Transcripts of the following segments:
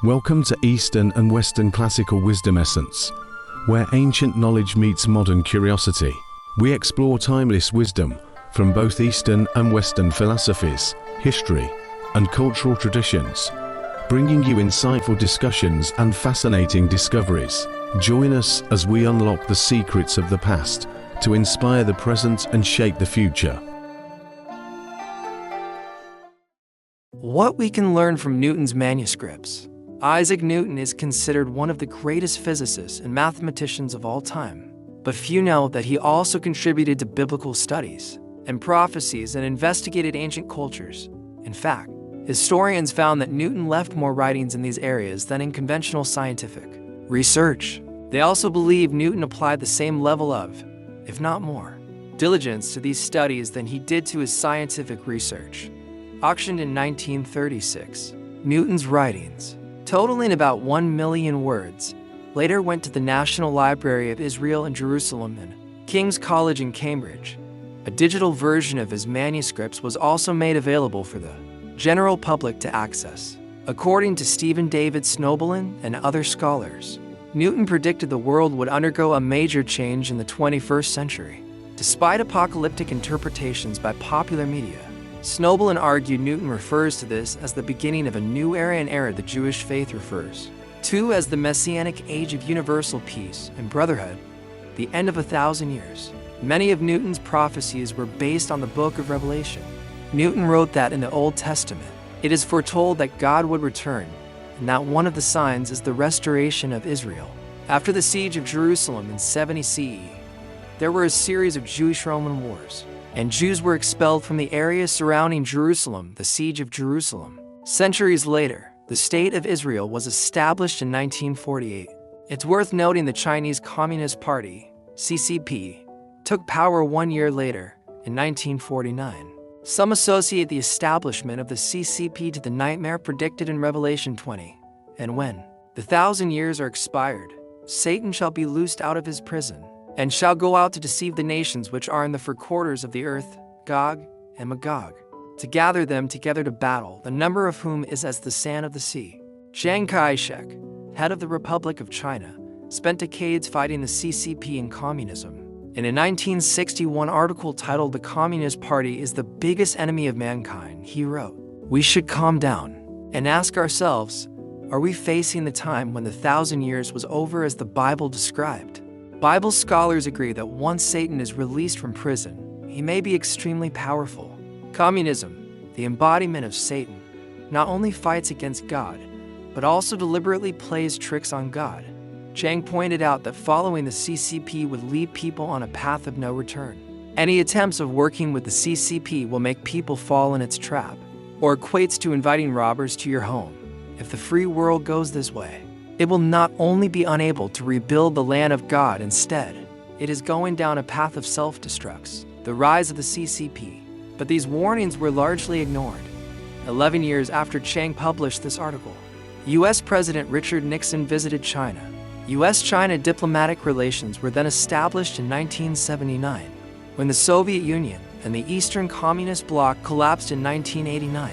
Welcome to Eastern and Western Classical Wisdom Essence, where ancient knowledge meets modern curiosity. We explore timeless wisdom from both Eastern and Western philosophies, history, and cultural traditions, bringing you insightful discussions and fascinating discoveries. Join us as we unlock the secrets of the past to inspire the present and shape the future. What we can learn from Newton's manuscripts. Isaac Newton is considered one of the greatest physicists and mathematicians of all time, but few know that he also contributed to biblical studies and prophecies and investigated ancient cultures. In fact, historians found that Newton left more writings in these areas than in conventional scientific research. They also believe Newton applied the same level of, if not more, diligence to these studies than he did to his scientific research. Auctioned in 1936, Newton's writings, totaling about 1 million words, later went to the National Library of Israel in Jerusalem and King's College in Cambridge. A digital version of his manuscripts was also made available for the general public to access. According to Stephen David Snoblin and other scholars, Newton predicted the world would undergo a major change in the 21st century. Despite apocalyptic interpretations by popular media, Snoblin argued Newton refers to this as the beginning of a new era, an era the Jewish faith refers to as the Messianic age of universal peace and brotherhood, the end of 1,000 years. Many of Newton's prophecies were based on the book of Revelation. Newton wrote that in the Old Testament, it is foretold that God would return, and that one of the signs is the restoration of Israel. After the siege of Jerusalem in 70 CE, there were a series of Jewish-Roman wars, and Jews were expelled from the area surrounding Jerusalem, the Siege of Jerusalem. Centuries later, the State of Israel was established in 1948. It's worth noting the Chinese Communist Party, CCP, took power 1 year later, in 1949. Some associate the establishment of the CCP to the nightmare predicted in Revelation 20. And when the 1,000 years are expired, Satan shall be loosed out of his prison, and shall go out to deceive the nations which are in the four quarters of the earth, Gog and Magog, to gather them together to battle, the number of whom is as the sand of the sea. Chiang Kai-shek, head of the Republic of China, spent decades fighting the CCP and communism. In a 1961 article titled "The Communist Party is the Biggest Enemy of Mankind," he wrote, "We should calm down and ask ourselves, are we facing the time when the 1,000 years was over as the Bible described?" Bible scholars agree that once Satan is released from prison, he may be extremely powerful. Communism, the embodiment of Satan, not only fights against God, but also deliberately plays tricks on God. Chang pointed out that following the CCP would lead people on a path of no return. Any attempts of working with the CCP will make people fall in its trap, or equates to inviting robbers to your home. If the free world goes this way, it will not only be unable to rebuild the land of God, instead, it is going down a path of self-destruct, the rise of the CCP. But these warnings were largely ignored. 11 years after Chang published this article, U.S. President Richard Nixon visited China. U.S.-China diplomatic relations were then established in 1979. When the Soviet Union and the Eastern Communist Bloc collapsed in 1989,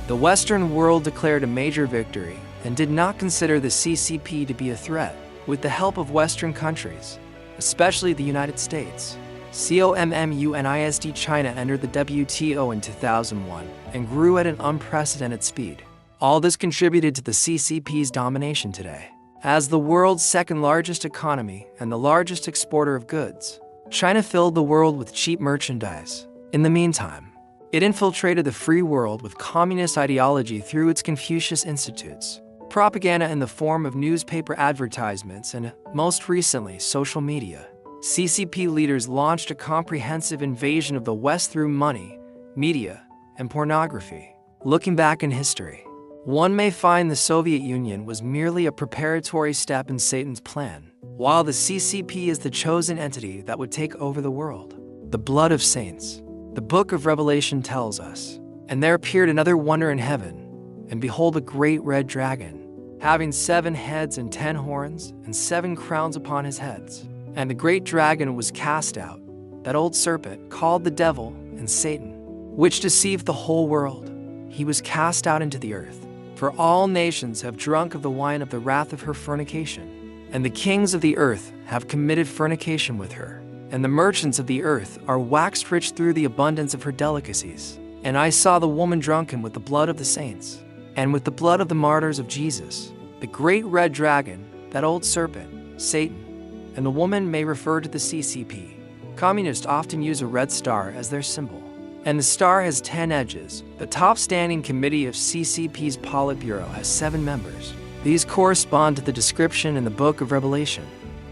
the Western world declared a major victory and did not consider the CCP to be a threat. With the help of Western countries, especially the United States, COMMUNISD China entered the WTO in 2001 and grew at an unprecedented speed. All this contributed to the CCP's domination today. As the world's second largest economy and the largest exporter of goods, China filled the world with cheap merchandise. In the meantime, it infiltrated the free world with communist ideology through its Confucius Institutes, propaganda in the form of newspaper advertisements, and, most recently, social media. CCP leaders launched a comprehensive invasion of the West through money, media, and pornography. Looking back in history, one may find the Soviet Union was merely a preparatory step in Satan's plan, while the CCP is the chosen entity that would take over the world. The blood of saints. The book of Revelation tells us, "And there appeared another wonder in heaven, and behold a great red dragon, having 7 heads and 10 horns, and 7 crowns upon his heads. And the great dragon was cast out, that old serpent, called the devil and Satan, which deceived the whole world. He was cast out into the earth. For all nations have drunk of the wine of the wrath of her fornication, and the kings of the earth have committed fornication with her, and the merchants of the earth are waxed rich through the abundance of her delicacies. And I saw the woman drunken with the blood of the saints, and with the blood of the martyrs of Jesus, the great red dragon, that old serpent, Satan. And the woman may refer to the CCP. Communists often use a red star as their symbol, and the star has 10 edges. The top standing committee of CCP's Politburo has 7 members. These correspond to the description in the Book of Revelation.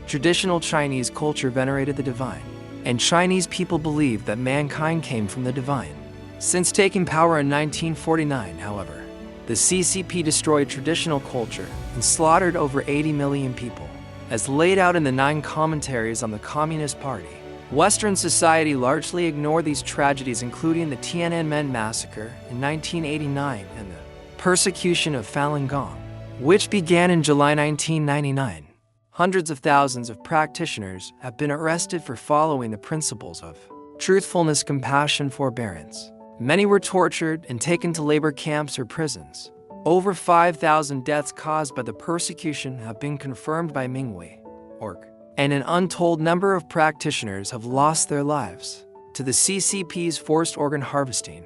Traditional Chinese culture venerated the divine, and Chinese people believed that mankind came from the divine. Since taking power in 1949, however, the CCP destroyed traditional culture and slaughtered over 80 million people, as laid out in the 9 commentaries on the Communist Party. Western society largely ignored these tragedies, including the Tiananmen massacre in 1989 and the persecution of Falun Gong, which began in July 1999. Hundreds of thousands of practitioners have been arrested for following the principles of truthfulness, compassion, forbearance. Many were tortured and taken to labor camps or prisons. Over 5,000 deaths caused by the persecution have been confirmed by Minghui.org, and an untold number of practitioners have lost their lives to the CCP's forced organ harvesting.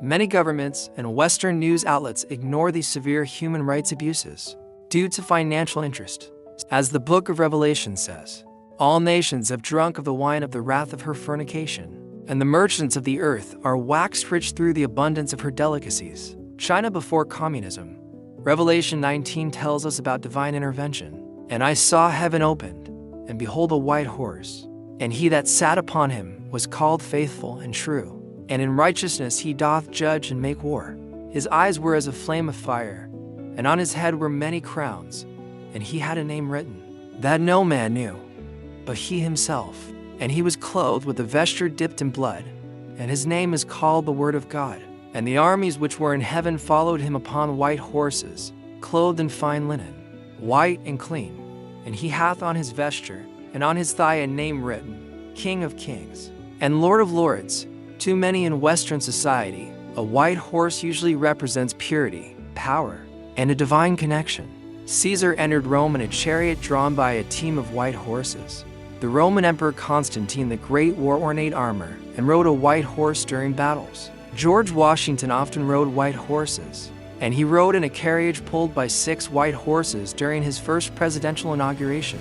Many governments and Western news outlets ignore these severe human rights abuses due to financial interest. As the Book of Revelation says, all nations have drunk of the wine of the wrath of her fornication, and the merchants of the earth are waxed rich through the abundance of her delicacies. China before communism. Revelation 19 tells us about divine intervention. And I saw heaven opened, and behold a white horse, and he that sat upon him was called Faithful and True, and in righteousness he doth judge and make war. His eyes were as a flame of fire, and on his head were many crowns, and he had a name written, that no man knew, but he himself. And he was clothed with a vesture dipped in blood, and his name is called the Word of God. And the armies which were in heaven followed him upon white horses, clothed in fine linen, white and clean. And he hath on his vesture, and on his thigh a name written, King of Kings, and Lord of Lords. To many in Western society, a white horse usually represents purity, power, and a divine connection. Caesar entered Rome in a chariot drawn by a team of white horses. The Roman Emperor Constantine the Great wore ornate armor and rode a white horse during battles. George Washington often rode white horses, and he rode in a carriage pulled by 6 white horses during his first presidential inauguration.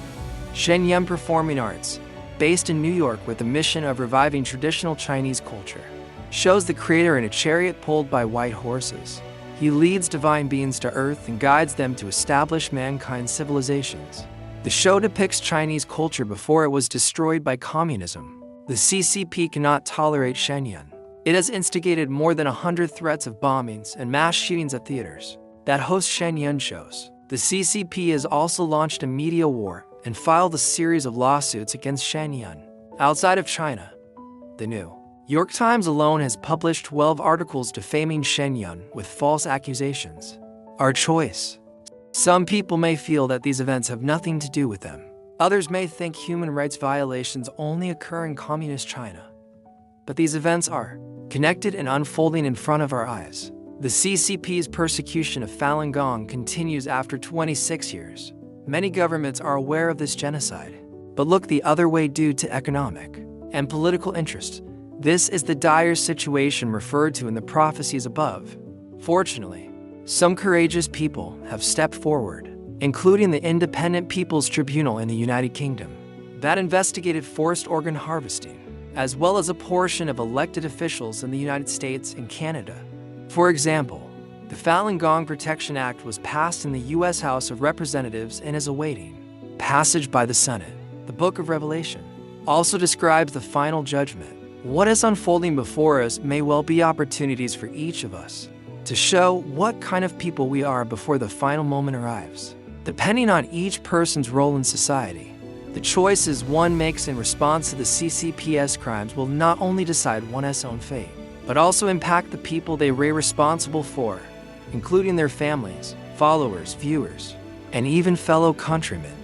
Shenyang Performing Arts, based in New York with the mission of reviving traditional Chinese culture, shows the creator in a chariot pulled by white horses. He leads divine beings to earth and guides them to establish mankind's civilizations. The show depicts Chinese culture before it was destroyed by communism. The CCP cannot tolerate Shenyang. It has instigated more than 100 threats of bombings and mass shootings at theaters that host Shenyang shows. The CCP has also launched a media war and filed a series of lawsuits against Shenyang. Outside of China, the New York Times alone has published 12 articles defaming Shenyang with false accusations. Our choice. Some people may feel that these events have nothing to do with them. Others may think human rights violations only occur in communist China. But these events are connected and unfolding in front of our eyes. The CCP's persecution of Falun Gong continues after 26 years. Many governments are aware of this genocide, but look the other way due to economic and political interest. This is the dire situation referred to in the prophecies above. Fortunately, some courageous people have stepped forward, including the Independent People's Tribunal in the United Kingdom, that investigated forced organ harvesting, as well as a portion of elected officials in the United States and Canada. For example, the Falun Gong Protection Act was passed in the U.S. House of Representatives and is awaiting passage by the Senate. The Book of Revelation also describes the final judgment. What is unfolding before us may well be opportunities for each of us to show what kind of people we are before the final moment arrives. Depending on each person's role in society, the choices one makes in response to the CCP's crimes will not only decide one's own fate, but also impact the people they are responsible for, including their families, followers, viewers, and even fellow countrymen.